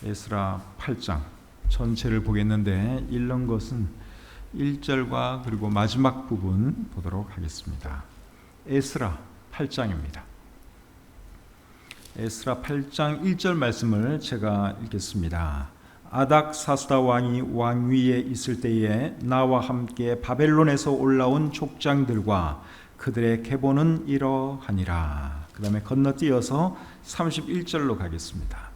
에스라 8장 전체를 보겠는데 읽는 것은 1절과 그리고 마지막 부분 보도록 하겠습니다. 에스라 8장입니다. 에스라 8장 1절 말씀을 제가 읽겠습니다. 아닥사스다 왕이 왕위에 있을 때에 나와 함께 바벨론에서 올라온 족장들과 그들의 계보는 이러하니라. 그 다음에 건너뛰어서 31절로 가겠습니다.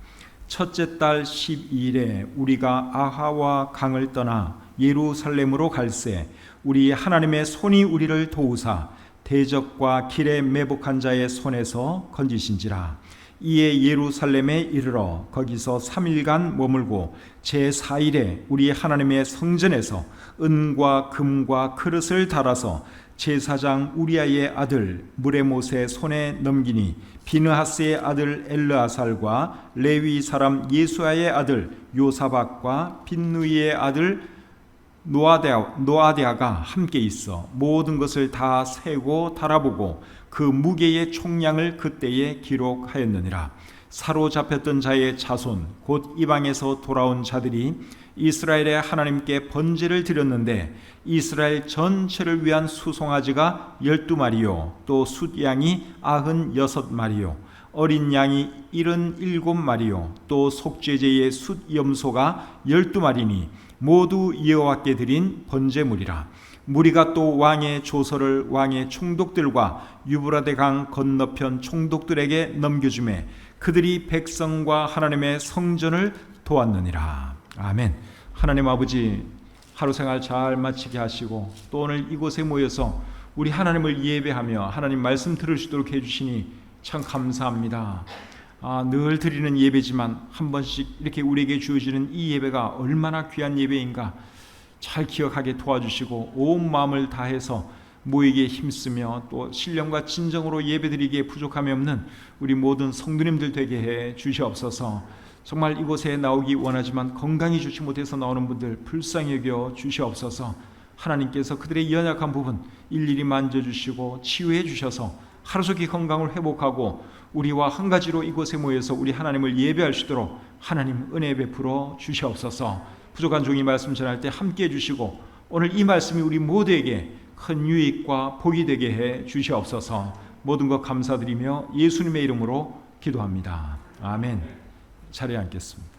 첫째 달 12일에 우리가 아하와 강을 떠나 예루살렘으로 갈새 우리 하나님의 손이 우리를 도우사 대적과 길에 매복한 자의 손에서 건지신지라. 이에 예루살렘에 이르러 거기서 3일간 머물고 제4일에 우리 하나님의 성전에서 은과 금과 그릇을 달아서 제사장 우리아의 아들 무레못의 손에 넘기니 비느하스의 아들 엘르아살과 레위 사람 예수아의 아들 요사박과 빈누이의 아들 노아디아가 함께 있어 모든 것을 다 세고 달아보고 그 무게의 총량을 그때에 기록하였느니라. 사로잡혔던 자의 자손 곧 이방에서 돌아온 자들이 이스라엘의 하나님께 번제를 드렸는데 이스라엘 전체를 위한 수송아지가 12마리요 또 숫양이 96마리요 어린 양이 77마리요 또 속죄제의 숫염소가 12마리니 모두 여호와께 드린 번제물이라. 무리가 또 왕의 조서를 왕의 총독들과 유브라데 강 건너편 총독들에게 넘겨주매 그들이 백성과 하나님의 성전을 도왔느니라. 아멘. 하나님 아버지, 하루 생활 잘 마치게 하시고 또 오늘 이곳에 모여서 우리 하나님을 예배하며 하나님 말씀 들을 수 있도록 해주시니 참 감사합니다. 늘 드리는 예배지만 한 번씩 이렇게 우리에게 주어지는 이 예배가 얼마나 귀한 예배인가 잘 기억하게 도와주시고 온 마음을 다해서 모이기에 힘쓰며 또 신령과 진정으로 예배드리기에 부족함이 없는 우리 모든 성도님들 되게 해 주시옵소서. 정말 이곳에 나오기 원하지만 건강히 좋지 못해서 나오는 분들 불쌍히 여겨 주시옵소서. 하나님께서 그들의 연약한 부분 일일이 만져주시고 치유해 주셔서 하루속히 건강을 회복하고 우리와 한 가지로 이곳에 모여서 우리 하나님을 예배할 수 있도록 하나님 은혜 베풀어 주시옵소서. 부족한 종이 말씀 전할 때 함께해 주시고 오늘 이 말씀이 우리 모두에게 큰 유익과 복이 되게 해 주시옵소서. 모든 것 감사드리며 예수님의 이름으로 기도합니다. 아멘. 자리에 앉겠습니다.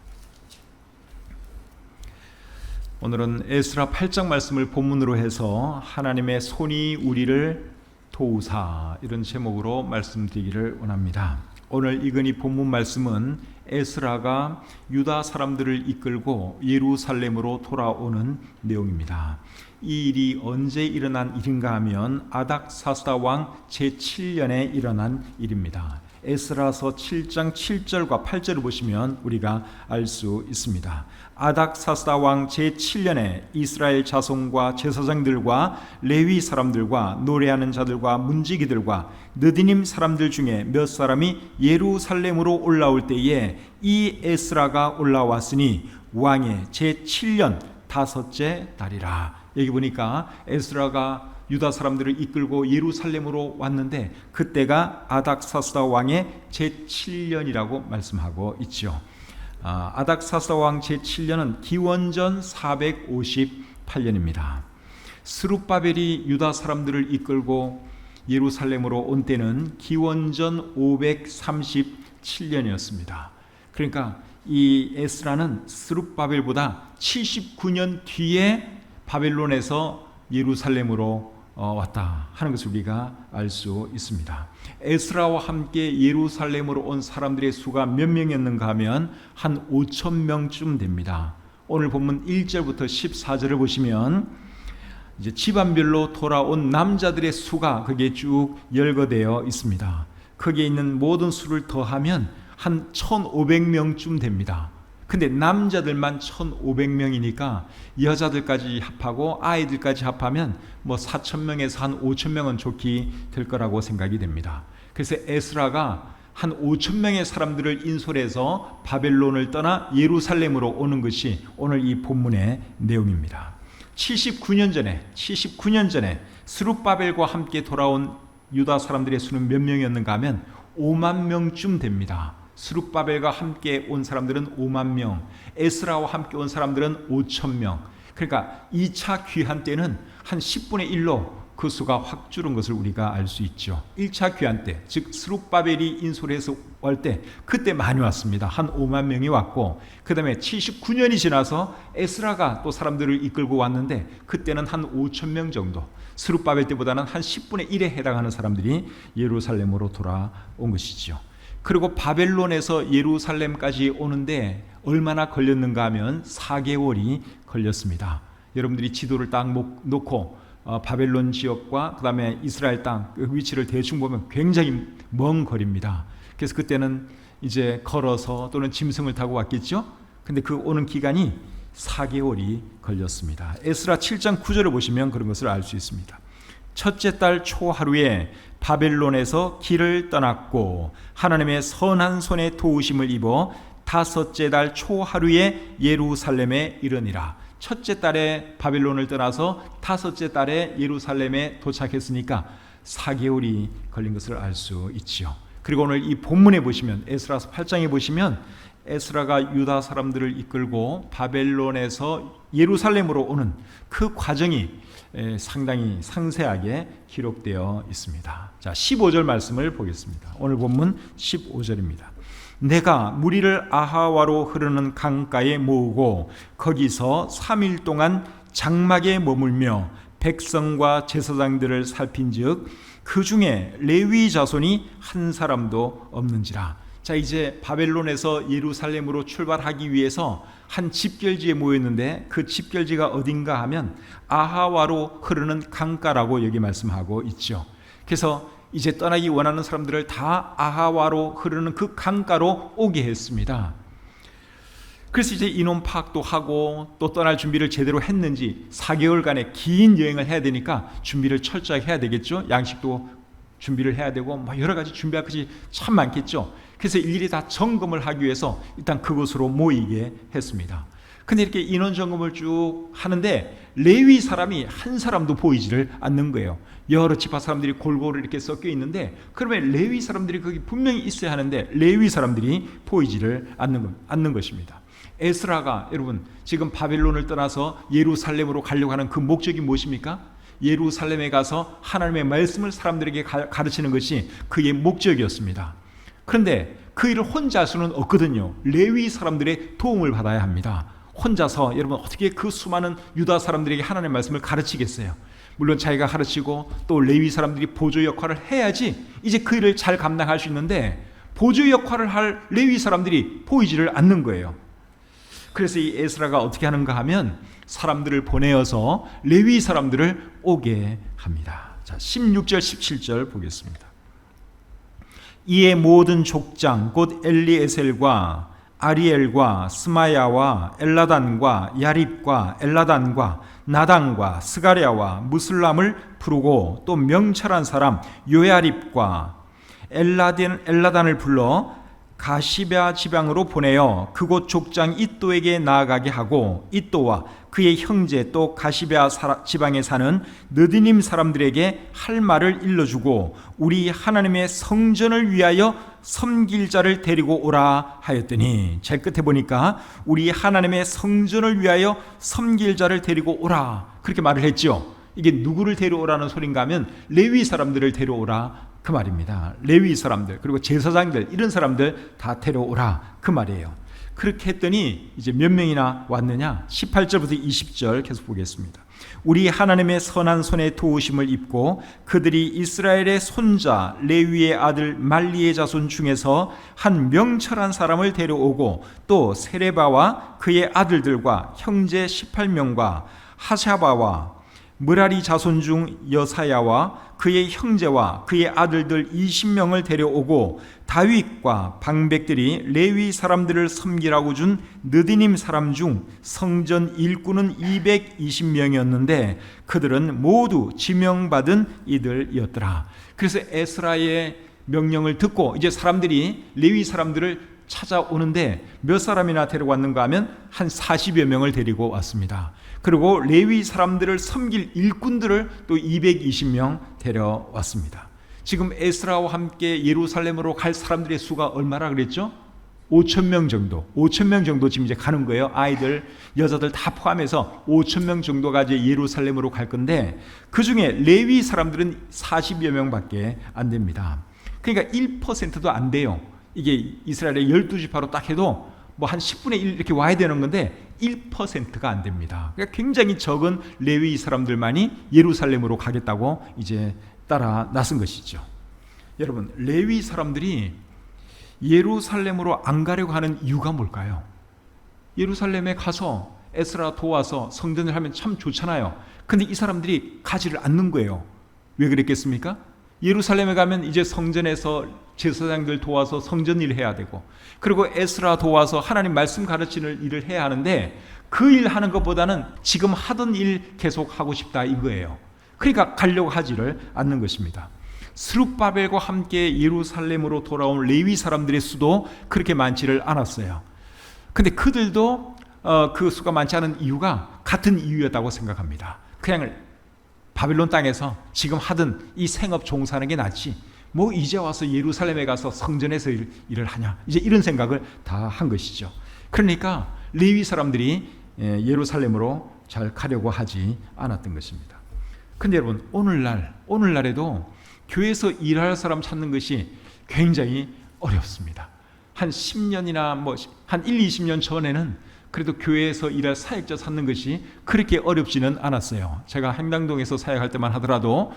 오늘은 에스라 8장 말씀을 본문으로 해서 하나님의 손이 우리를 도우사 이런 제목으로 말씀드리기를 원합니다. 오늘 읽은 이 본문 말씀은 에스라가 유다 사람들을 이끌고 예루살렘으로 돌아오는 내용입니다. 이 일이 언제 일어난 일인가 하면 아닥사스다 왕 제7년에 일어난 일입니다. 에스라서 7장 7절과 8절을 보시면 우리가 알 수 있습니다. 아닥사스다 왕 제7년에 이스라엘 자손과 제사장들과 레위 사람들과 노래하는 자들과 문지기들과 느디님 사람들 중에 몇 사람이 예루살렘으로 올라올 때에 이 에스라가 올라왔으니 왕의 제7년 다섯째 달이라. 여기 보니까 에스라가 유다 사람들을 이끌고 예루살렘으로 왔는데 그때가 아닥사스다 왕의 제7년이라고 말씀하고 있죠. 아닥사스다 왕 제7년은 기원전 458년입니다. 스룹바벨이 유다 사람들을 이끌고 예루살렘으로 온 때는 기원전 537년이었습니다. 그러니까 이 에스라는 스룹바벨보다 79년 뒤에 바벨론에서 예루살렘으로 왔다 하는 것을 우리가 알 수 있습니다. 에스라와 함께 예루살렘으로 온 사람들의 수가 몇 명이었는가 하면 한 5천 명쯤 됩니다. 오늘 본문 1절부터 14절을 보시면 이제 집안별로 돌아온 남자들의 수가 거기에 쭉 열거되어 있습니다. 거기에 있는 모든 수를 더하면 한 1,500명쯤 됩니다. 근데 남자들만 1,500명이니까 여자들까지 합하고 아이들까지 합하면 뭐 4,000명에서 한 5,000명은 좋게 될 거라고 생각이 됩니다. 그래서 에스라가 한 5,000명의 사람들을 인솔해서 바벨론을 떠나 예루살렘으로 오는 것이 오늘 이 본문의 내용입니다. 79년 전에 스룹바벨과 함께 돌아온 유다 사람들의 수는 몇 명이었는가 하면 5만 명쯤 됩니다. 스룹바벨과 함께 온 사람들은 5만 명, 에스라와 함께 온 사람들은 5천 명. 그러니까 2차 귀환 때는 한 10분의 1로 그 수가 확 줄은 것을 우리가 알 수 있죠. 1차 귀환 때, 즉 스룹바벨이 인솔해서 올 때 그때 많이 왔습니다. 한 5만 명이 왔고, 그 다음에 79년이 지나서 에스라가 또 사람들을 이끌고 왔는데 그때는 한 5천 명 정도, 스룹바벨 때보다는 한 10분의 1에 해당하는 사람들이 예루살렘으로 돌아온 것이죠. 그리고 바벨론에서 예루살렘까지 오는데 얼마나 걸렸는가 하면 4개월이 걸렸습니다. 여러분들이 지도를 딱 놓고 바벨론 지역과 그 다음에 이스라엘 땅 그 위치를 대충 보면 굉장히 먼 거리입니다. 그래서 그때는 이제 걸어서 또는 짐승을 타고 왔겠죠. 근데 그 오는 기간이 4개월이 걸렸습니다. 에스라 7장 9절을 보시면 그런 것을 알 수 있습니다. 첫째 달 초하루에 바벨론에서 길을 떠났고 하나님의 선한 손에 도우심을 입어 다섯째 달 초하루에 예루살렘에 이르니라. 첫째 달에 바벨론을 떠나서 다섯째 달에 예루살렘에 도착했으니까 4개월이 걸린 것을 알 수 있지요. 그리고 오늘 이 본문에 보시면 에스라서 8장에 보시면 에스라가 유다 사람들을 이끌고 바벨론에서 예루살렘으로 오는 그 과정이 상당히 상세하게 기록되어 있습니다. 자, 15절 말씀을 보겠습니다. 오늘 본문 15절입니다. 내가 무리를 아하와로 흐르는 강가에 모으고 거기서 3일 동안 장막에 머물며 백성과 제사장들을 살핀즉 그 중에 레위 자손이 한 사람도 없는지라. 자, 이제 바벨론에서 예루살렘으로 출발하기 위해서 한 집결지에 모였는데 그 집결지가 어딘가 하면 아하와로 흐르는 강가라고 여기 말씀하고 있죠. 그래서 이제 떠나기 원하는 사람들을 다 아하와로 흐르는 그 강가로 오게 했습니다. 그래서 이제 인원 파악도 하고 또 떠날 준비를 제대로 했는지 4개월간의 긴 여행을 해야 되니까 준비를 철저하게 해야 되겠죠. 양식도 준비를 해야 되고 여러 가지 준비할 것이 참 많겠죠. 그래서 일일이 다 점검을 하기 위해서 일단 그곳으로 모이게 했습니다. 근데 이렇게 인원 점검을 쭉 하는데 레위 사람이 한 사람도 보이지를 않는 거예요. 여러 지파 사람들이 골고루 이렇게 섞여 있는데 그러면 레위 사람들이 거기 분명히 있어야 하는데 레위 사람들이 보이지를 않는 것입니다. 에스라가 여러분 지금 바벨론을 떠나서 예루살렘으로 가려고 하는 그 목적이 무엇입니까? 예루살렘에 가서 하나님의 말씀을 사람들에게 가르치는 것이 그의 목적이었습니다. 그런데 그 일을 혼자 할 수는 없거든요. 레위 사람들의 도움을 받아야 합니다. 혼자서 여러분 어떻게 그 수많은 유다 사람들에게 하나님의 말씀을 가르치겠어요? 물론 자기가 가르치고 또 레위 사람들이 보조 역할을 해야지 이제 그 일을 잘 감당할 수 있는데 보조 역할을 할 레위 사람들이 보이지를 않는 거예요. 그래서 이 에스라가 어떻게 하는가 하면 사람들을 보내어서 레위 사람들을 오게 합니다. 자, 16절 17절 보겠습니다. 이에 모든 족장 곧 엘리에셀과 아리엘과 스마야와 엘라단과 야립과 엘라단과 나단과 스가랴와 무슬람을 부르고 또 명철한 사람 요야립과 엘라단을 불러 가시베아 지방으로 보내어 그곳 족장 이또에게 나아가게 하고 이또와 그의 형제 또 가시베아 지방에 사는 느디님 사람들에게 할 말을 일러주고 우리 하나님의 성전을 위하여 섬길 자를 데리고 오라 하였더니 제일 끝에 보니까 우리 하나님의 성전을 위하여 섬길 자를 데리고 오라 그렇게 말을 했죠. 이게 누구를 데려오라는 소린가 하면 레위 사람들을 데려오라 그 말입니다. 레위 사람들 그리고 제사장들 이런 사람들 다 데려오라 그 말이에요. 그렇게 했더니 이제 몇 명이나 왔느냐 18절부터 20절 계속 보겠습니다. 우리 하나님의 선한 손에 도우심을 입고 그들이 이스라엘의 손자 레위의 아들 말리의 자손 중에서 한 명철한 사람을 데려오고 또 세레바와 그의 아들들과 형제 18명과 하샤바와 므라리 자손 중 여사야와 그의 형제와 그의 아들들 20명을 데려오고 다윗과 방백들이 레위 사람들을 섬기라고 준 느디님 사람 중 성전 일꾼은 220명이었는데 그들은 모두 지명받은 이들이었더라. 그래서 에스라의 명령을 듣고 이제 사람들이 레위 사람들을 찾아오는데 몇 사람이나 데려왔는가 하면 한 40여 명을 데리고 왔습니다. 그리고 레위 사람들을 섬길 일꾼들을 또 220명 데려왔습니다. 지금 에스라와 함께 예루살렘으로 갈 사람들의 수가 얼마나 그랬죠? 5,000명 정도 지금 이제 가는 거예요. 아이들, 여자들 다 포함해서 5,000명 정도가 이제 예루살렘으로 갈 건데, 그 중에 레위 사람들은 40여 명밖에 안 됩니다. 그러니까 1%도 안 돼요. 이게 이스라엘의 12지파로 딱 해도 뭐 한 10분의 1 이렇게 와야 되는 건데 1%가 안 됩니다. 그러니까 굉장히 적은 레위 사람들만이 예루살렘으로 가겠다고 이제 따라 나선 것이죠. 여러분, 레위 사람들이 예루살렘으로 안 가려고 하는 이유가 뭘까요? 예루살렘에 가서 에스라 도와서 성전을 하면 참 좋잖아요. 근데 이 사람들이 가지를 않는 거예요. 왜 그랬겠습니까? 예루살렘에 가면 이제 성전에서 제사장들 도와서 성전 일을 해야 되고, 그리고 에스라 도와서 하나님 말씀 가르치는 일을 해야 하는데, 그 일 하는 것보다는 지금 하던 일 계속 하고 싶다 이거예요. 그러니까 가려고 하지를 않는 것입니다. 스룹바벨과 함께 예루살렘으로 돌아온 레위 사람들의 수도 그렇게 많지를 않았어요. 근데 그들도 그 수가 많지 않은 이유가 같은 이유였다고 생각합니다. 그냥 바빌론 땅에서 지금 하던 이 생업 종사하는 게 낫지, 뭐 이제 와서 예루살렘에 가서 성전에서 일을 하냐, 이제 이런 생각을 다 한 것이죠. 그러니까 레위 사람들이 예루살렘으로 잘 가려고 하지 않았던 것입니다. 근데 여러분, 오늘날에도 교회에서 일할 사람 찾는 것이 굉장히 어렵습니다. 한 10년이나 한 1, 20년 전에는 그래도 교회에서 일할 사역자 찾는 것이 그렇게 어렵지는 않았어요. 제가 행당동에서 사역할 때만 하더라도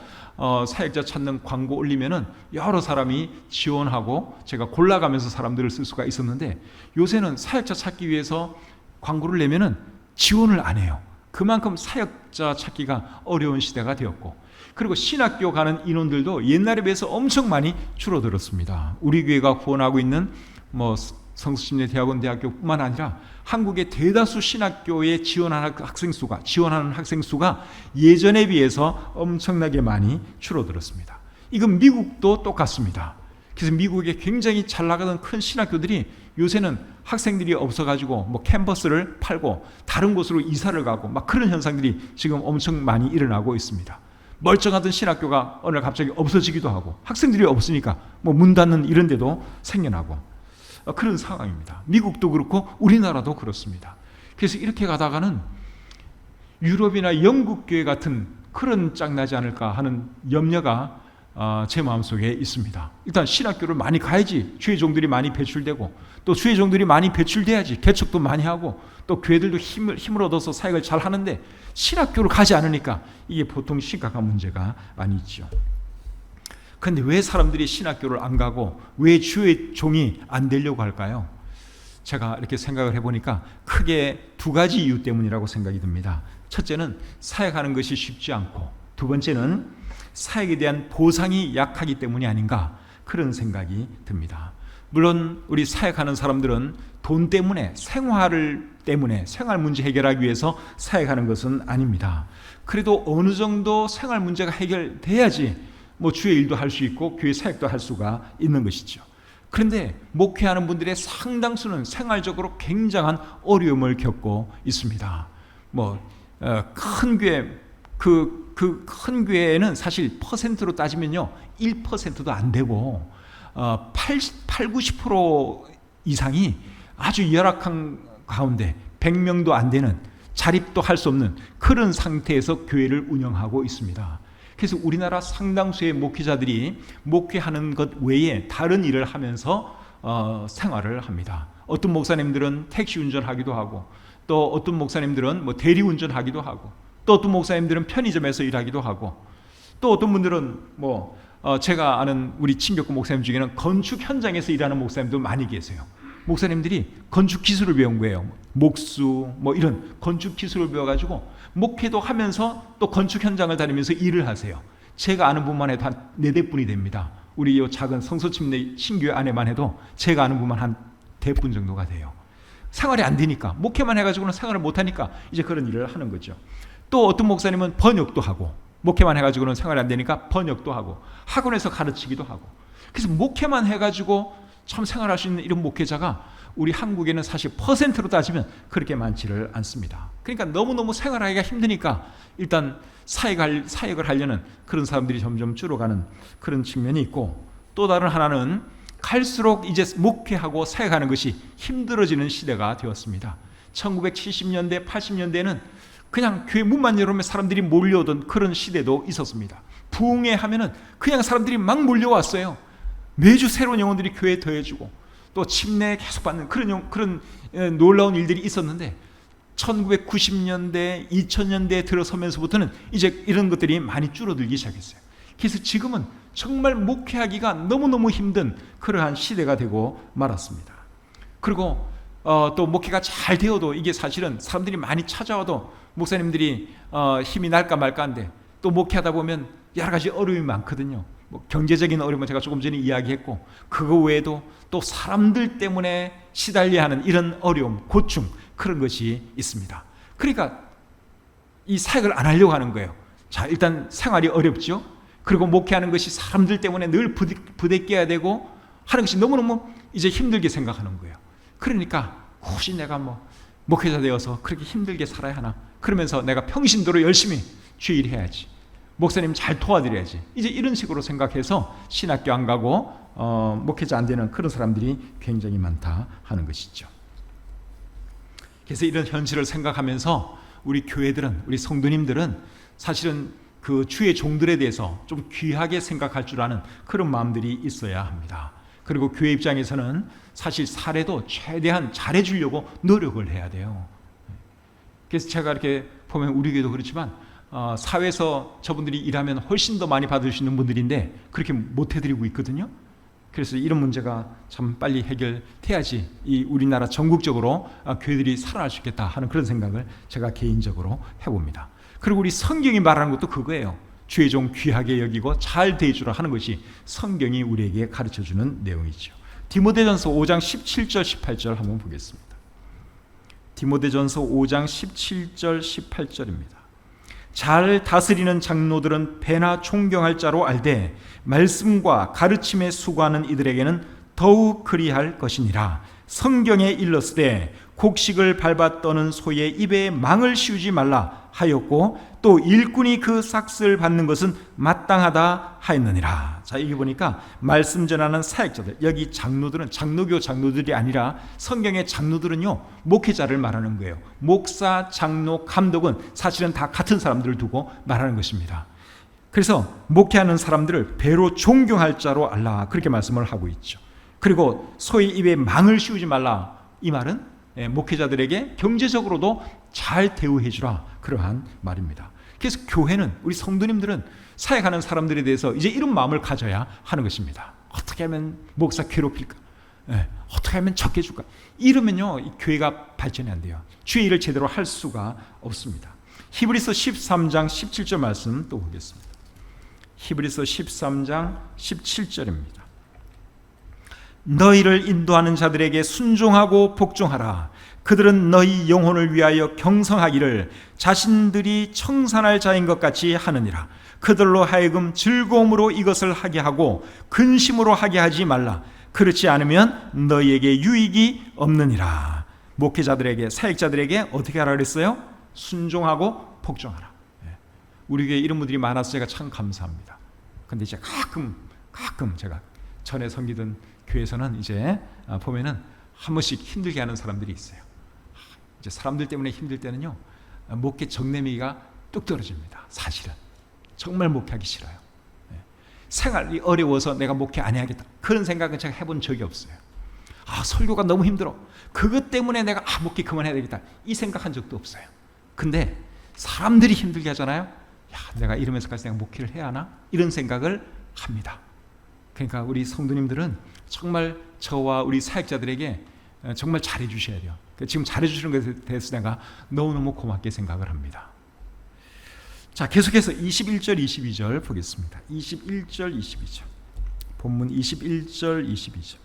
사역자 찾는 광고 올리면은 여러 사람이 지원하고 제가 골라가면서 사람들을 쓸 수가 있었는데, 요새는 사역자 찾기 위해서 광고를 내면은 지원을 안 해요. 그만큼 사역자 찾기가 어려운 시대가 되었고, 그리고 신학교 가는 인원들도 옛날에 비해서 엄청 많이 줄어들었습니다. 우리 교회가 후원하고 있는 성수침례 대학원 대학교뿐만 아니라 한국의 대다수 신학교에 지원하는 학생 수가 예전에 비해서 엄청나게 많이 줄어들었습니다. 이건 미국도 똑같습니다. 그래서 미국에 굉장히 잘 나가던 큰 신학교들이 요새는 학생들이 없어가지고 캠퍼스를 팔고 다른 곳으로 이사를 가고 막 그런 현상들이 지금 엄청 많이 일어나고 있습니다. 멀쩡하던 신학교가 어느 날 갑자기 없어지기도 하고, 학생들이 없으니까 문 닫는 이런 데도 생겨나고, 그런 상황입니다. 미국도 그렇고 우리나라도 그렇습니다. 그래서 이렇게 가다가는 유럽이나 영국 교회 같은 그런 짝나지 않을까 하는 염려가 제 마음속에 있습니다. 일단 신학교를 많이 가야지 주의종들이 많이 배출되고, 또 주의종들이 많이 배출돼야지 개척도 많이 하고, 또 교회들도 힘을 얻어서 사역을 잘 하는데 신학교를 가지 않으니까 이게 보통 심각한 문제가 아니죠. 그런데 왜 사람들이 신학교를 안 가고 왜 주의 종이 안 되려고 할까요? 제가 이렇게 생각을 해보니까 크게 두 가지 이유 때문이라고 생각이 듭니다. 첫째는 사역하는 것이 쉽지 않고, 두 번째는 사역에 대한 보상이 약하기 때문이 아닌가, 그런 생각이 듭니다. 물론 우리 사역하는 사람들은 돈 때문에, 생활 문제 해결하기 위해서 사역하는 것은 아닙니다. 그래도 어느 정도 생활 문제가 해결돼야지 주의 일도 할 수 있고 교회 사역도 할 수가 있는 것이죠. 그런데 목회하는 분들의 상당수는 생활적으로 굉장한 어려움을 겪고 있습니다. 큰 교회, 그 큰 교회에는 사실 퍼센트로 따지면요 1%도 안 되고 90% 이상이 아주 열악한 가운데 100명도 안 되는, 자립도 할 수 없는 그런 상태에서 교회를 운영하고 있습니다. 그래서 우리나라 상당수의 목회자들이 목회하는 것 외에 다른 일을 하면서 생활을 합니다. 어떤 목사님들은 택시 운전하기도 하고, 또 어떤 목사님들은 대리 운전하기도 하고, 또 어떤 목사님들은 편의점에서 일하기도 하고, 또 어떤 분들은 제가 아는 우리 친교구 목사님 중에는 건축 현장에서 일하는 목사님도 많이 계세요. 목사님들이 건축 기술을 배운 거예요. 목수 이런 건축 기술을 배워가지고 목회도 하면서 또 건축 현장을 다니면서 일을 하세요. 제가 아는 분만 해도 한 4-5분이 됩니다. 우리 이 작은 성소침례 신교회 안에만 해도 제가 아는 분만 한 5분 정도가 돼요. 생활이 안 되니까, 목회만 해가지고는 생활을 못하니까 이제 그런 일을 하는 거죠. 또 어떤 목사님은 번역도 하고, 목회만 해가지고는 생활이 안 되니까 번역도 하고, 학원에서 가르치기도 하고. 그래서 목회만 해가지고 참 생활할 수 있는 이런 목회자가 우리 한국에는 사실 퍼센트로 따지면 그렇게 많지를 않습니다. 그러니까 너무너무 생활하기가 힘드니까 일단 사역을 하려는 그런 사람들이 점점 줄어가는 그런 측면이 있고, 또 다른 하나는 갈수록 이제 목회하고 사역하는 것이 힘들어지는 시대가 되었습니다. 1970년대, 80년대에는 그냥 교회 문만 열으면 사람들이 몰려오던 그런 시대도 있었습니다. 부흥회 하면은 그냥 사람들이 막 몰려왔어요. 매주 새로운 영혼들이 교회에 더해주고 또 침례 계속 받는 그런 놀라운 일들이 있었는데 1990년대, 2000년대에 들어서면서부터는 이제 이런 것들이 많이 줄어들기 시작했어요. 그래서 지금은 정말 목회하기가 너무너무 힘든 그러한 시대가 되고 말았습니다. 그리고 또 목회가 잘 되어도 이게 사실은 사람들이 많이 찾아와도 목사님들이 힘이 날까 말까한데 또 목회하다 보면 여러 가지 어려움이 많거든요. 뭐 경제적인 어려움은 제가 조금 전에 이야기했고 그거 외에도 또 사람들 때문에 시달려야 하는 이런 어려움, 고충 그런 것이 있습니다. 그러니까 이 사역을 안 하려고 하는 거예요. 자, 일단 생활이 어렵죠. 그리고 목회하는 것이 사람들 때문에 늘 부대껴야 되고 하는 것이 너무너무 이제 힘들게 생각하는 거예요. 그러니까 혹시 내가 목회자 되어서 그렇게 힘들게 살아야 하나? 그러면서 내가 평신도로 열심히 주일 해야지. 목사님 잘 도와드려야지. 이제 이런 식으로 생각해서 신학교 안 가고 목회자 안 되는 그런 사람들이 굉장히 많다 하는 것이죠. 그래서 이런 현실을 생각하면서 우리 교회들은, 우리 성도님들은 사실은 그 주의 종들에 대해서 좀 귀하게 생각할 줄 아는 그런 마음들이 있어야 합니다. 그리고 교회 입장에서는 사실 사례도 최대한 잘해주려고 노력을 해야 돼요. 그래서 제가 이렇게 보면 우리 교회도 그렇지만 사회에서 저분들이 일하면 훨씬 더 많이 받을 수 있는 분들인데 그렇게 못 해드리고 있거든요. 그래서 이런 문제가 참 빨리 해결돼야지 이 우리나라 전국적으로 교회들이 살아날 수 있겠다 하는 그런 생각을 제가 개인적으로 해봅니다. 그리고 우리 성경이 말하는 것도 그거예요. 주의 종 귀하게 여기고 잘 대해주라 하는 것이 성경이 우리에게 가르쳐주는 내용이죠. 디모데전서 5장 17절 18절 한번 보겠습니다. 디모데전서 5장 17절 18절입니다. 잘 다스리는 장로들은 배나 존경할 자로 알되 말씀과 가르침에 수고하는 이들에게는 더욱 그리할 것이니라. 성경에 일렀으되 곡식을 밟아 떠는 소의 입에 망을 씌우지 말라 하였고 또 일꾼이 그 삭슬 받는 것은 마땅하다 하였느니라. 자, 여기 보니까 말씀 전하는 사역자들, 여기 장로들은 장로교 장로들이 아니라 성경의 장로들은요 목회자를 말하는 거예요. 목사, 장로, 감독은 사실은 다 같은 사람들을 두고 말하는 것입니다. 그래서 목회하는 사람들을 배로 존경할 자로 알라 그렇게 말씀을 하고 있죠. 그리고 소의 입에 망을 씌우지 말라, 이 말은 목회자들에게 경제적으로도 잘 대우해 주라 그러한 말입니다. 그래서 교회는, 우리 성도님들은 사역하는 사람들에 대해서 이제 이런 마음을 가져야 하는 것입니다. 어떻게 하면 목사 괴롭힐까? 어떻게 하면 적게 줄까? 이러면요 이 교회가 발전이 안 돼요. 주의 일을 제대로 할 수가 없습니다. 히브리서 13장 17절 말씀 또 보겠습니다. 히브리서 13장 17절입니다. 너희를 인도하는 자들에게 순종하고 복종하라. 그들은 너희 영혼을 위하여 경성하기를 자신들이 청산할 자인 것 같이 하느니라. 그들로 하여금 즐거움으로 이것을 하게 하고 근심으로 하게 하지 말라. 그렇지 않으면 너희에게 유익이 없느니라. 목회자들에게, 사역자들에게 어떻게 하라 그랬어요? 순종하고 복종하라. 우리 교회에 이런 분들이 많아서 제가 참 감사합니다. 근데 이제 가끔 제가 전에 섬기던 교회에서는 이제 보면은 한 번씩 힘들게 하는 사람들이 있어요. 이제 사람들 때문에 힘들 때는요 목회 정내미가 뚝 떨어집니다. 사실은 정말 목회하기 싫어요. 생활이 어려워서 내가 목회 안 해야겠다 그런 생각은 제가 해본 적이 없어요. 설교가 너무 힘들어, 그것 때문에 내가 목회 그만해야 되겠다 이 생각한 적도 없어요. 근데 사람들이 힘들게 하잖아요. 내가 이러면서까지 내가 목회를 해야 하나 이런 생각을 합니다. 그러니까 우리 성도님들은 정말 저와 우리 사역자들에게 정말 잘해 주셔야 돼요. 지금 잘해 주시는 것에 대해서 내가 너무너무 고맙게 생각을 합니다. 자, 계속해서 21절 22절 보겠습니다. 21절 22절 본문 21절 22절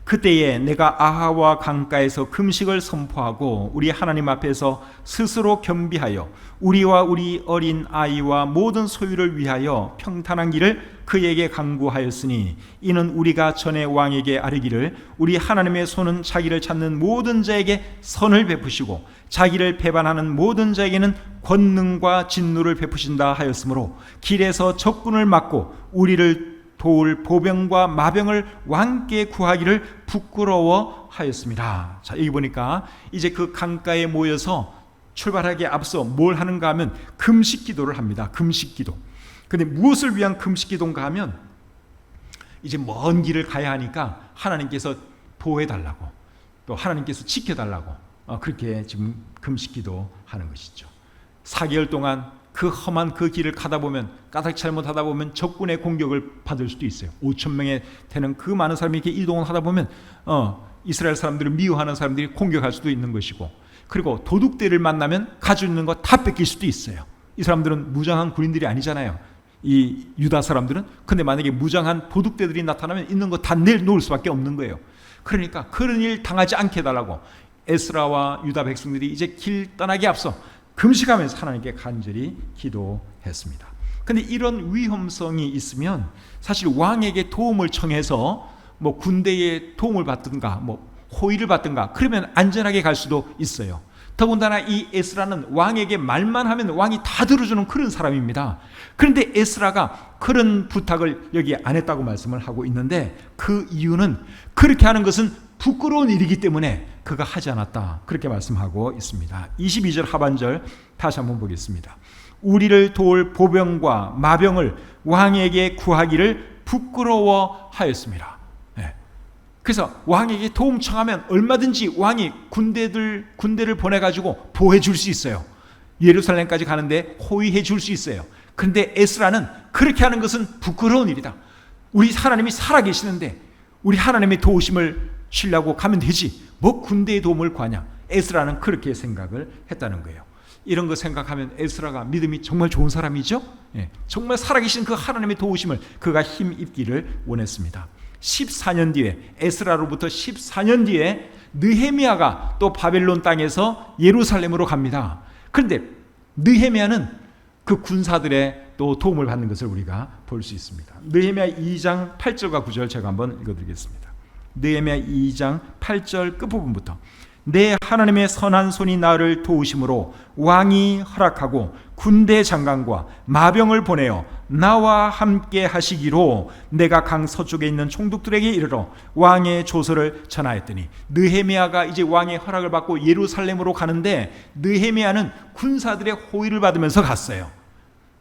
그때에 내가 아하와 강가에서 금식을 선포하고 우리 하나님 앞에서 스스로 겸비하여 우리와 우리 어린 아이와 모든 소유를 위하여 평탄한 길을 그에게 강구하였으니 이는 우리가 전에 왕에게 아뢰기를 우리 하나님의 손은 자기를 찾는 모든 자에게 선을 베푸시고 자기를 배반하는 모든 자에게는 권능과 진노를 베푸신다 하였으므로 길에서 적군을 막고 우리를 도울 보병과 마병을 왕께 구하기를 부끄러워하였습니다. 자, 여기 보니까 이제 그 강가에 모여서 출발하기에 앞서 뭘 하는가 하면 금식 기도를 합니다. 금식 기도. 근데 무엇을 위한 금식 기도인가 하면 이제 먼 길을 가야 하니까 하나님께서 보호해 달라고, 또 하나님께서 지켜 달라고, 그렇게 지금 금식 기도하는 것이죠. 4개월 동안 그 험한 그 길을 가다 보면, 까닭 잘못하다 보면 적군의 공격을 받을 수도 있어요. 5천 명에 되는 그 많은 사람이 이렇게 이동을 하다 보면 이스라엘 사람들을 미워하는 사람들이 공격할 수도 있는 것이고, 그리고 도둑들을 만나면 가지고 있는 거 다 뺏길 수도 있어요. 이 사람들은 무장한 군인들이 아니잖아요, 이 유다 사람들은. 근데 만약에 무장한 도둑들이 나타나면 있는 거 다 내놓을 수밖에 없는 거예요. 그러니까 그런 일 당하지 않게 해달라고 에스라와 유다 백성들이 이제 길 떠나기 앞서 금식하면서 하나님께 간절히 기도했습니다. 근데 이런 위험성이 있으면 사실 왕에게 도움을 청해서 뭐 군대의 도움을 받든가 뭐 호의를 받든가 그러면 안전하게 갈 수도 있어요. 더군다나 이 에스라는 왕에게 말만 하면 왕이 다 들어주는 그런 사람입니다. 그런데 에스라가 그런 부탁을 여기 안 했다고 말씀을 하고 있는데, 그 이유는 그렇게 하는 것은 부끄러운 일이기 때문에 그가 하지 않았다, 그렇게 말씀하고 있습니다. 22절 하반절 다시 한번 보겠습니다. 우리를 도울 보병과 마병을 왕에게 구하기를 부끄러워하였습니다. 그래서 왕에게 도움 청하면 얼마든지 왕이 군대를 보내가지고 보호해 줄 수 있어요. 예루살렘까지 가는데 호위해 줄 수 있어요. 그런데 에스라는 그렇게 하는 것은 부끄러운 일이다. 우리 하나님이 살아계시는데 우리 하나님의 도우심을 쉬려고 가면 되지, 뭐 군대의 도움을 구하냐. 에스라는 그렇게 생각을 했다는 거예요. 이런 거 생각하면 에스라가 믿음이 정말 좋은 사람이죠. 정말 살아계신 그 하나님의 도우심을 그가 힘입기를 원했습니다. 14년 뒤에, 에스라로부터 14년 뒤에 느헤미야가 또 바벨론 땅에서 예루살렘으로 갑니다. 그런데 느헤미야는 그 군사들의 또 도움을 받는 것을 우리가 볼 수 있습니다. 느헤미야 2장 8절과 9절 제가 한번 읽어드리겠습니다. 느헤미야 2장 8절 끝부분부터. 내 하나님의 선한 손이 나를 도우심으로 왕이 허락하고 군대 장관과 마병을 보내어 나와 함께 하시기로 내가 강 서쪽에 있는 총독들에게 이르러 왕의 조서를 전하였더니, 느헤미야가 이제 왕의 허락을 받고 예루살렘으로 가는데 느헤미야는 군사들의 호의를 받으면서 갔어요.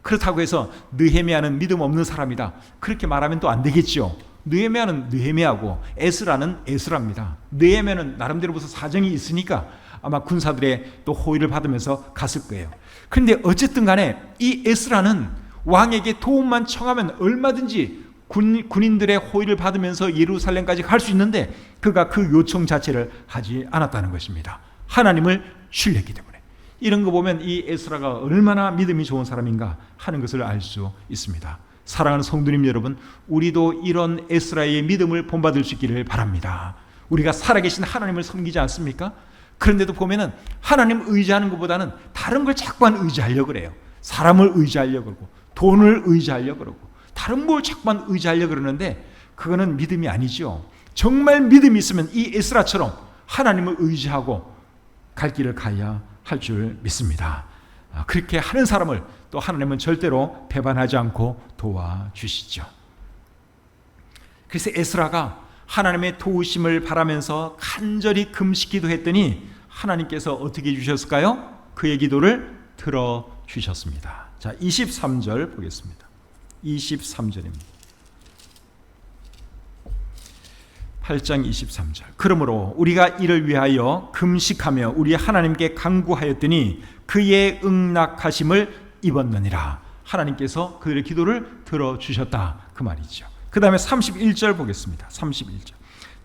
그렇다고 해서 느헤미야는 믿음 없는 사람이다, 그렇게 말하면 또 안 되겠죠. 느헤미야는 느헤미야고 에스라는 에스라입니다. 느헤미야는 나름대로 무슨 사정이 있으니까 아마 군사들의 또 호의를 받으면서 갔을 거예요. 그런데 어쨌든 간에 이 에스라는 왕에게 도움만 청하면 얼마든지 군인들의 호의를 받으면서 예루살렘까지 갈 수 있는데 그가 그 요청 자체를 하지 않았다는 것입니다. 하나님을 신뢰했기 때문에. 이런 거 보면 이 에스라가 얼마나 믿음이 좋은 사람인가 하는 것을 알 수 있습니다. 사랑하는 성도님 여러분, 우리도 이런 에스라의 믿음을 본받을 수 있기를 바랍니다. 우리가 살아계신 하나님을 섬기지 않습니까? 그런데도 보면은 하나님 의지하는 것보다는 다른 걸 자꾸만 의지하려고 그래요. 사람을 의지하려고 그러고 돈을 의지하려고 그러고 다른 뭘 자꾸만 의지하려고 그러는데 그거는 믿음이 아니죠. 정말 믿음이 있으면 이 에스라처럼 하나님을 의지하고 갈 길을 가야 할 줄 믿습니다. 그렇게 하는 사람을 또 하나님은 절대로 배반하지 않고 도와주시죠. 그래서 에스라가 하나님의 도우심을 바라면서 간절히 금식기도 했더니 하나님께서 어떻게 해주셨을까요? 그의 기도를 들어주셨습니다. 자, 23절 보겠습니다. 23절입니다. 8장 23절. 그러므로 우리가 이를 위하여 금식하며 우리 하나님께 간구하였더니 그의 응낙하심을 입었느니라. 하나님께서 그들의 기도를 들어주셨다, 그 말이죠. 그 다음에 31절 보겠습니다. 31절.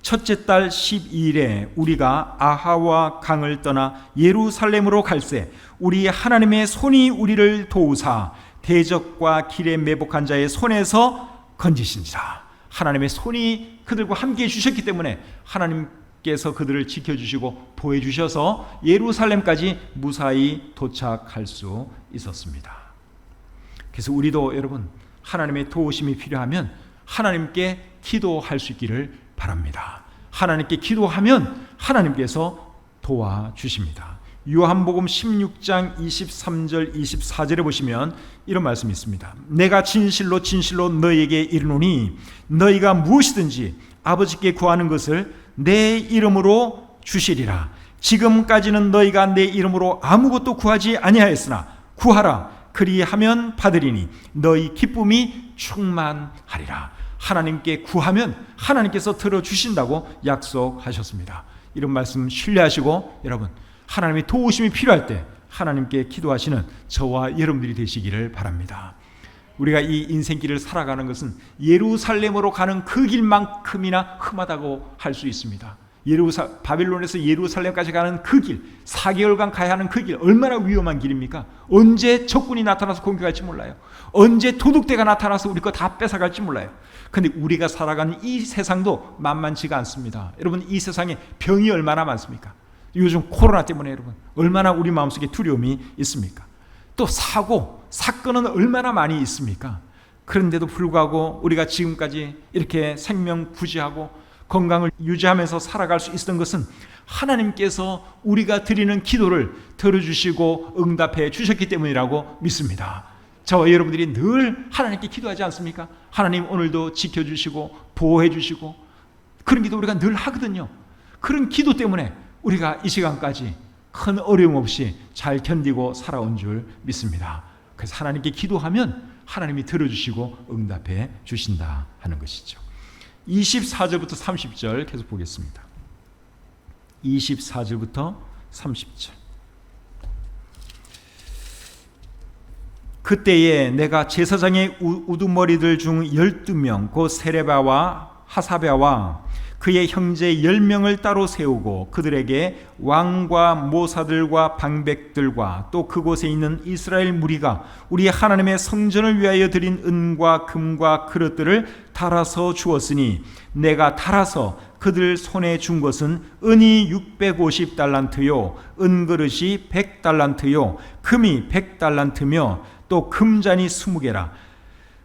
첫째 달 12일에 우리가 아하와 강을 떠나 예루살렘으로 갈새 우리 하나님의 손이 우리를 도우사 대적과 길에 매복한 자의 손에서 건지신지라. 하나님의 손이 그들과 함께 해주셨기 때문에 하나님께서 그들을 지켜주시고 보호해주셔서 예루살렘까지 무사히 도착할 수 있었습니다. 그래서 우리도 여러분 하나님의 도우심이 필요하면 하나님께 기도할 수 있기를 바랍니다. 하나님께 기도하면 하나님께서 도와주십니다. 요한복음 16장 23절 24절에 보시면 이런 말씀이 있습니다. 내가 진실로 진실로 너희에게 이르노니 너희가 무엇이든지 아버지께 구하는 것을 내 이름으로 주시리라. 지금까지는 너희가 내 이름으로 아무것도 구하지 아니하였으나 구하라. 그리하면 받으리니 너희 기쁨이 충만하리라. 하나님께 구하면 하나님께서 들어주신다고 약속하셨습니다. 이런 말씀 신뢰하시고 여러분, 하나님의 도우심이 필요할 때 하나님께 기도하시는 저와 여러분들이 되시기를 바랍니다. 우리가 이 인생길을 살아가는 것은 예루살렘으로 가는 그 길만큼이나 험하다고 할 수 있습니다. 바빌론에서 예루살렘까지 가는 그 길, 4개월간 가야 하는 그 길, 얼마나 위험한 길입니까? 언제 적군이 나타나서 공격할지 몰라요. 언제 도둑대가 나타나서 우리 거 다 뺏어갈지 몰라요. 근데 우리가 살아가는 이 세상도 만만치가 않습니다. 여러분, 이 세상에 병이 얼마나 많습니까? 요즘 코로나 때문에 여러분 얼마나 우리 마음속에 두려움이 있습니까? 또 사건은 얼마나 많이 있습니까? 그런데도 불구하고 우리가 지금까지 이렇게 생명 구지하고 건강을 유지하면서 살아갈 수 있었던 것은 하나님께서 우리가 드리는 기도를 들어주시고 응답해 주셨기 때문이라고 믿습니다. 저와 여러분들이 늘 하나님께 기도하지 않습니까? 하나님 오늘도 지켜주시고 보호해 주시고 그런 기도 우리가 늘 하거든요. 그런 기도 때문에 우리가 이 시간까지 큰 어려움 없이 잘 견디고 살아온 줄 믿습니다. 그래서 하나님께 기도하면 하나님이 들어주시고 응답해 주신다 하는 것이죠. 24절부터 30절 계속 보겠습니다. 24절부터 30절. 그때에 내가 제사장의 우두머리들 중 12명 곧 세레바와 하사랴와 그의 형제 10명을 따로 세우고 그들에게 왕과 모사들과 방백들과 또 그곳에 있는 이스라엘 무리가 우리 하나님의 성전을 위하여 드린 은과 금과 그릇들을 달아서 주었으니 내가 달아서 그들 손에 준 것은 은이 650달란트요 은그릇이 100달란트요 금이 100달란트며 또 금잔이 20개라.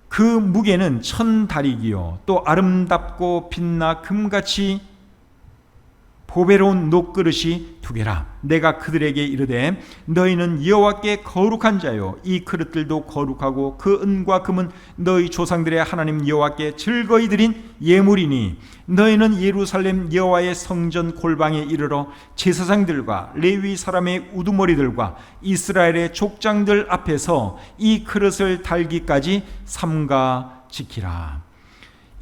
그 무게는 1000다리기요 또 아름답고 빛나 금같이 보배로운 녹그릇이 2개라. 내가 그들에게 이르되 너희는 여호와께 거룩한 자요 이 그릇들도 거룩하고 그 은과 금은 너희 조상들의 하나님 여호와께 즐거이 드린 예물이니 너희는 예루살렘 여호와의 성전 골방에 이르러 제사장들과 레위 사람의 우두머리들과 이스라엘의 족장들 앞에서 이 그릇을 달기까지 삼가 지키라.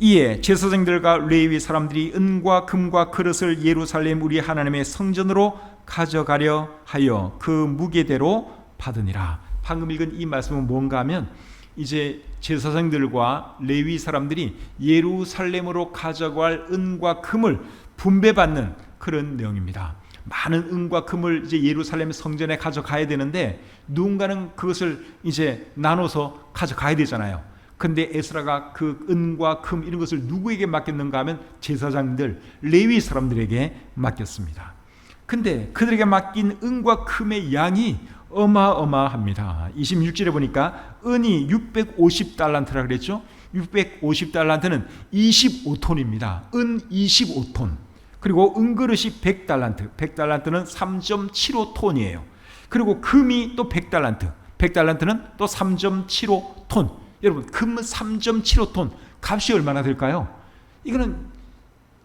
이에 제사장들과 레위 사람들이 은과 금과 그릇을 예루살렘 우리 하나님의 성전으로 가져가려 하여 그 무게대로 받으니라. 방금 읽은 이 말씀은 뭔가 하면 이제 제사장들과 레위 사람들이 예루살렘으로 가져갈 은과 금을 분배받는 그런 내용입니다. 많은 은과 금을 이제 예루살렘 성전에 가져가야 되는데 누군가는 그것을 이제 나눠서 가져가야 되잖아요. 근데 에스라가 그 은과 금 이런 것을 누구에게 맡겼는가 하면 제사장들, 레위 사람들에게 맡겼습니다. 근데 그들에게 맡긴 은과 금의 양이 어마어마합니다. 26절에 보니까 은이 650달란트라 그랬죠. 650달란트는 25톤입니다. 은 25톤. 그리고 은그릇이 100달란트. 100달란트는 3.75톤이에요. 그리고 금이 또 100달란트. 100달란트는 또 3.75톤. 여러분, 금은 3.75톤. 값이 얼마나 될까요? 이거는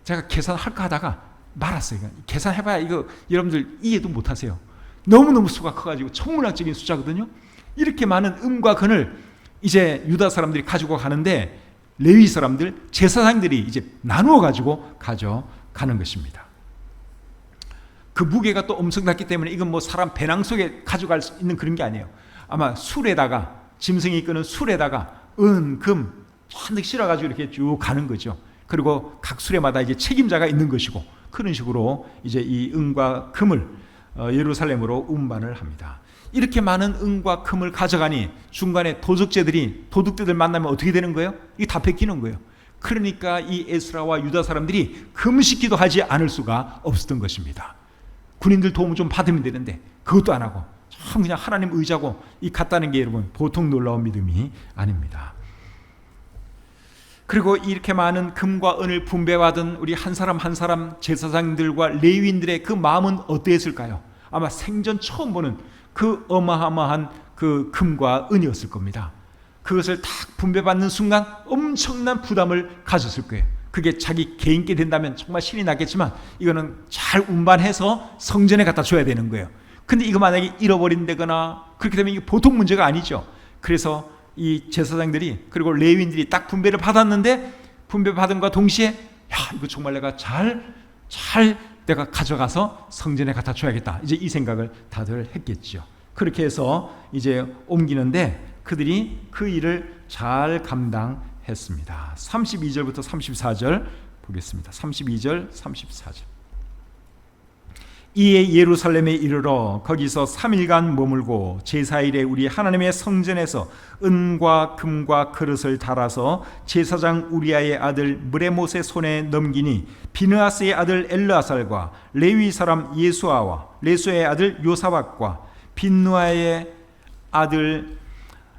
제가 계산할까 하다가 말았어요. 계산해봐야 이거 여러분들 이해도 못하세요. 너무너무 수가 커가지고 천문학적인 숫자거든요. 이렇게 많은 은과 금을 이제 유다 사람들이 가지고 가는데 레위 사람들, 제사장들이 이제 나누어 가지고 가져가는 것입니다. 그 무게가 또 엄청났기 때문에 이건 뭐 사람 배낭 속에 가져갈 수 있는 그런 게 아니에요. 아마 술에다가 짐승이 이끄는 술에다가 은, 금 잔뜩 실어가지고 이렇게 쭉 가는 거죠. 그리고 각 수레마다 이제 책임자가 있는 것이고 그런 식으로 이제 이 은과 금을 예루살렘으로 운반을 합니다. 이렇게 많은 은과 금을 가져가니 중간에 도둑들을 만나면 어떻게 되는 거예요? 이게 다 뺏기는 거예요. 그러니까 이 에스라와 유다 사람들이 금식기도 하지 않을 수가 없었던 것입니다. 군인들 도움을 좀 받으면 되는데 그것도 안 하고 참 그냥 하나님 의지하고 이 갔다는 게 여러분 보통 놀라운 믿음이 아닙니다. 그리고 이렇게 많은 금과 은을 분배받은 우리 한 사람 한 사람 제사장들과 레위인들의 그 마음은 어땠을까요? 아마 생전 처음 보는 그 어마어마한 그 금과 은이었을 겁니다. 그것을 딱 분배받는 순간 엄청난 부담을 가졌을 거예요. 그게 자기 개인께 된다면 정말 신이 났겠지만 이거는 잘 운반해서 성전에 갖다 줘야 되는 거예요. 근데 이거 만약에 잃어버린다거나 그렇게 되면 이게 보통 문제가 아니죠. 그래서 이 제사장들이 그리고 레위인들이 딱 분배를 받았는데 분배받은과 동시에 야, 이거 정말 내가 잘 내가 가져가서 성전에 갖다 줘야겠다. 이제 이 생각을 다들 했겠죠. 그렇게 해서 이제 옮기는데 그들이 그 일을 잘 감당했습니다. 32절부터 34절 보겠습니다. 32절, 34절. 이에 예루살렘에 이르러 거기서 3일간 머물고 제4일에 우리 하나님의 성전에서 은과 금과 그릇을 달아서 제사장 우리아의 아들 무레못의 손에 넘기니 비느하스의 아들 엘르아살과 레위 사람 예수아와 레수의 아들 요사박과 빈누아의 아들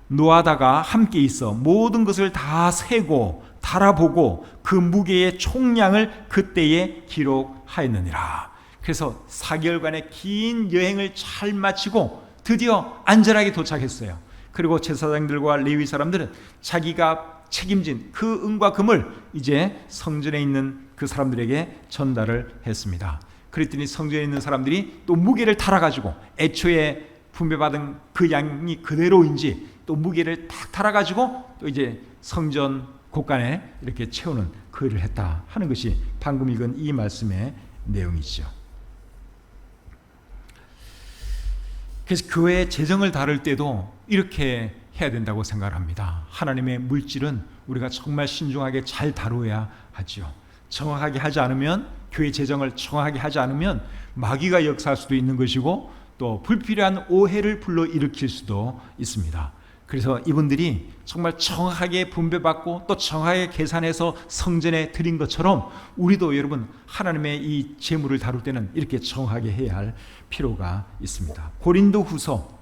노아다가 함께 있어 모든 것을 다 세고 달아보고 그 무게의 총량을 그때에 기록하였느니라. 그래서 4개월간의 긴 여행을 잘 마치고 드디어 안전하게 도착했어요. 그리고 제사장들과 레위 사람들은 자기가 책임진 그 은과 금을 이제 성전에 있는 그 사람들에게 전달을 했습니다. 그랬더니 성전에 있는 사람들이 또 무게를 달아가지고 애초에 분배받은 그 양이 그대로인지 또 무게를 탁 달아가지고 또 이제 성전 곳간에 이렇게 채우는 그 일을 했다 하는 것이 방금 읽은 이 말씀의 내용이죠. 그래서 교회의 재정을 다룰 때도 이렇게 해야 된다고 생각합니다. 하나님의 물질은 우리가 정말 신중하게 잘 다루어야 하죠. 정확하게 하지 않으면, 교회 재정을 정확하게 하지 않으면 마귀가 역사할 수도 있는 것이고 또 불필요한 오해를 불러일으킬 수도 있습니다. 그래서 이분들이 정말 정확하게 분배받고 또 정확하게 계산해서 성전에 드린 것처럼 우리도 여러분 하나님의 이 재물을 다룰 때는 이렇게 정확하게 해야 할 필요가 있습니다. 고린도후서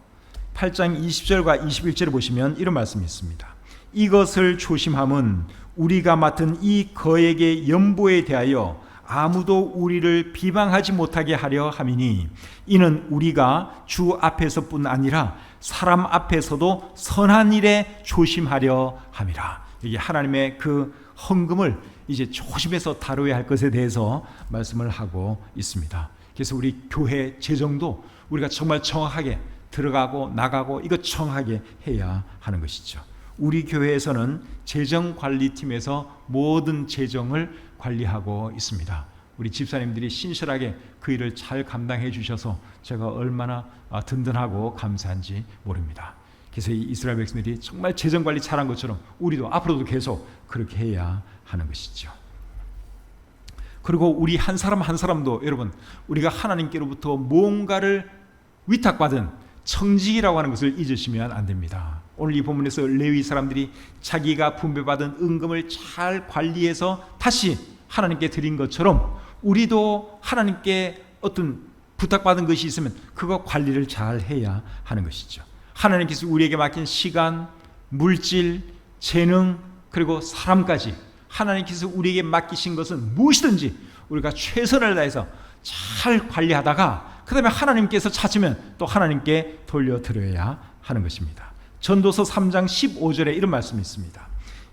8장 20절과 21절을 보시면 이런 말씀이 있습니다. 이것을 조심함은 우리가 맡은 이 거액의 연보에 대하여 아무도 우리를 비방하지 못하게 하려 함이니 이는 우리가 주 앞에서뿐 아니라 사람 앞에서도 선한 일에 조심하려 함이라. 이게 하나님의 그 헌금을 이제 조심해서 다뤄야 할 것에 대해서 말씀을 하고 있습니다. 그래서 우리 교회 재정도 우리가 정말 정확하게 들어가고 나가고 이거 정확하게 해야 하는 것이죠. 우리 교회에서는 재정관리팀에서 모든 재정을 관리하고 있습니다. 우리 집사님들이 신실하게 그 일을 잘 감당해 주셔서 제가 얼마나 든든하고 감사한지 모릅니다. 그래서 이 이스라엘 백성들이 정말 재정관리 잘한 것처럼 우리도 앞으로도 계속 그렇게 해야 하는 것이죠. 그리고 우리 한 사람 한 사람도 여러분 우리가 하나님께로부터 뭔가를 위탁받은 청직이라고 하는 것을 잊으시면 안 됩니다. 오늘 이 본문에서 레위 사람들이 자기가 분배받은 은금을 잘 관리해서 다시 하나님께 드린 것처럼 우리도 하나님께 어떤 부탁받은 것이 있으면 그거 관리를 잘 해야 하는 것이죠. 하나님께서 우리에게 맡긴 시간, 물질, 재능 그리고 사람까지 하나님께서 우리에게 맡기신 것은 무엇이든지 우리가 최선을 다해서 잘 관리하다가 그 다음에 하나님께서 찾으면 또 하나님께 돌려드려야 하는 것입니다. 전도서 3장 15절에 이런 말씀이 있습니다.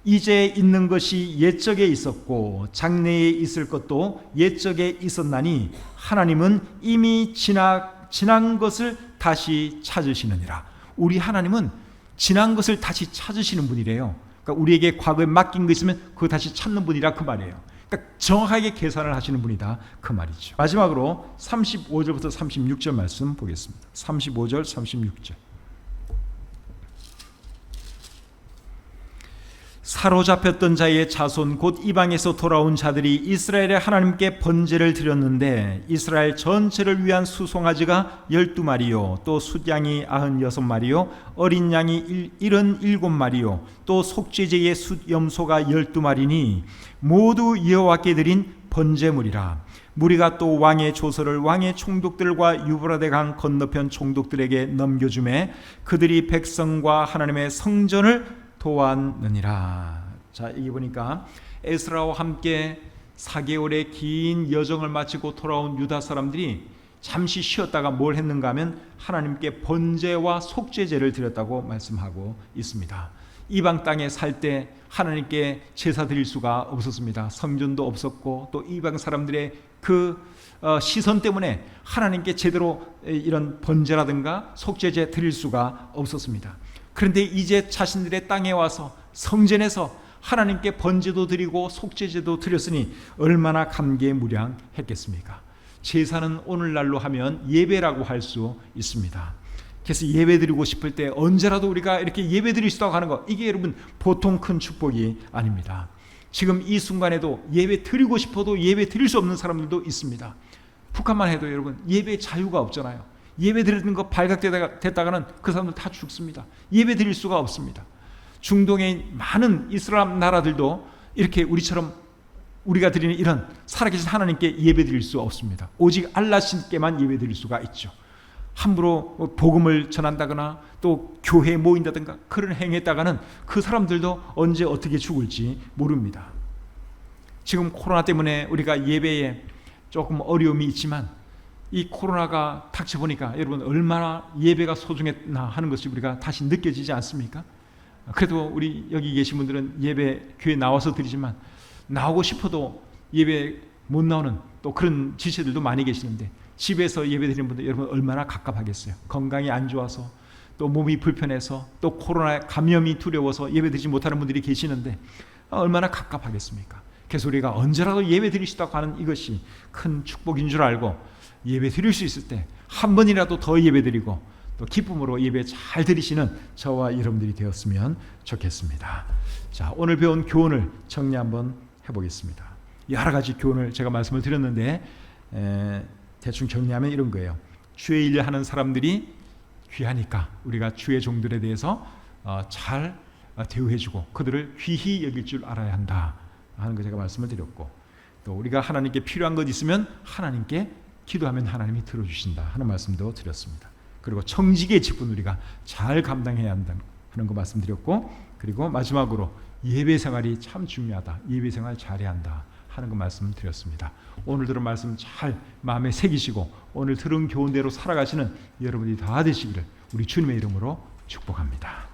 이제 있는 것이 옛적에 있었고 장래에 있을 것도 옛적에 있었나니 하나님은 이미 지난 것을 다시 찾으시느니라. 우리 하나님은 지난 것을 다시 찾으시는 분이래요. 그러니까 우리에게 과거에 맡긴 거 있으면 그거 다시 찾는 분이라 그 말이에요. 그러니까 정확하게 계산을 하시는 분이다 그 말이죠. 마지막으로 35절부터 36절 말씀 보겠습니다. 35절 36절. 사로잡혔던 자의 자손 곧 이방에서 돌아온 자들이 이스라엘의 하나님께 번제를 드렸는데 이스라엘 전체를 위한 수송아지가 12마리요 또 숫양이 96마리요 어린 양이 77마리요 또 속죄제의 숫염소가 12마리니 모두 여호와께 드린 번제물이라. 무리가 또 왕의 조서를 왕의 총독들과 유브라데 강 건너편 총독들에게 넘겨주매 그들이 백성과 하나님의 성전을 도왔느니라. 자, 이게 보니까 에스라와 함께 4개월의 긴 여정을 마치고 돌아온 유다 사람들이 잠시 쉬었다가 뭘 했는가 하면 하나님께 번제와 속죄제를 드렸다고 말씀하고 있습니다. 이방 땅에 살 때 하나님께 제사 드릴 수가 없었습니다. 성전도 없었고 또 이방 사람들의 그 시선 때문에 하나님께 제대로 이런 번제라든가 속죄제 드릴 수가 없었습니다. 그런데 이제 자신들의 땅에 와서 성전에서 하나님께 번제도 드리고 속죄제도 드렸으니 얼마나 감개무량했겠습니까? 제사는 오늘날로 하면 예배라고 할 수 있습니다. 그래서 예배 드리고 싶을 때 언제라도 우리가 이렇게 예배 드릴 수 있다고 하는 것, 이게 여러분 보통 큰 축복이 아닙니다. 지금 이 순간에도 예배 드리고 싶어도 예배 드릴 수 없는 사람들도 있습니다. 북한만 해도 여러분 예배 자유가 없잖아요. 예배 드리는 거 발각됐다가는 그 사람들 다 죽습니다. 예배 드릴 수가 없습니다. 중동의 많은 이슬람 나라들도 이렇게 우리처럼 우리가 드리는 이런 살아계신 하나님께 예배 드릴 수 없습니다. 오직 알라신께만 예배 드릴 수가 있죠. 함부로 복음을 전한다거나 또 교회에 모인다든가 그런 행했다가는 그 사람들도 언제 어떻게 죽을지 모릅니다. 지금 코로나 때문에 우리가 예배에 조금 어려움이 있지만 이 코로나가 닥쳐보니까 여러분 얼마나 예배가 소중했나 하는 것이 우리가 다시 느껴지지 않습니까? 그래도 우리 여기 계신 분들은 예배 교회 나와서 드리지만 나오고 싶어도 예배 못 나오는 또 그런 지체들도 많이 계시는데 집에서 예배 드리는 분들 여러분 얼마나 갑갑하겠어요. 건강이 안 좋아서 또 몸이 불편해서 또 코로나 감염이 두려워서 예배 드리지 못하는 분들이 계시는데 얼마나 갑갑하겠습니까? 그래서 우리가 언제라도 예배 드릴 수 있다고 하는 이것이 큰 축복인 줄 알고 예배 드릴 수 있을 때 한 번이라도 더 예배 드리고 또 기쁨으로 예배 잘 드리시는 저와 여러분들이 되었으면 좋겠습니다. 자, 오늘 배운 교훈을 정리 한번 해보겠습니다. 여러 가지 교훈을 제가 말씀을 드렸는데 대충 정리하면 이런 거예요. 주의 일 하는 사람들이 귀하니까 우리가 주의 종들에 대해서 잘 대우해주고 그들을 귀히 여길 줄 알아야 한다 하는 거 제가 말씀을 드렸고, 또 우리가 하나님께 필요한 것 있으면 하나님께 기도하면 하나님이 들어주신다 하는 말씀도 드렸습니다. 그리고 청지기의 직분 우리가 잘 감당해야 한다는 거 말씀드렸고, 그리고 마지막으로 예배 생활이 참 중요하다, 예배 생활 잘해야 한다 하는 거 말씀드렸습니다. 오늘 들은 말씀 잘 마음에 새기시고 오늘 들은 교훈대로 살아가시는 여러분이 다 되시기를 우리 주님의 이름으로 축복합니다.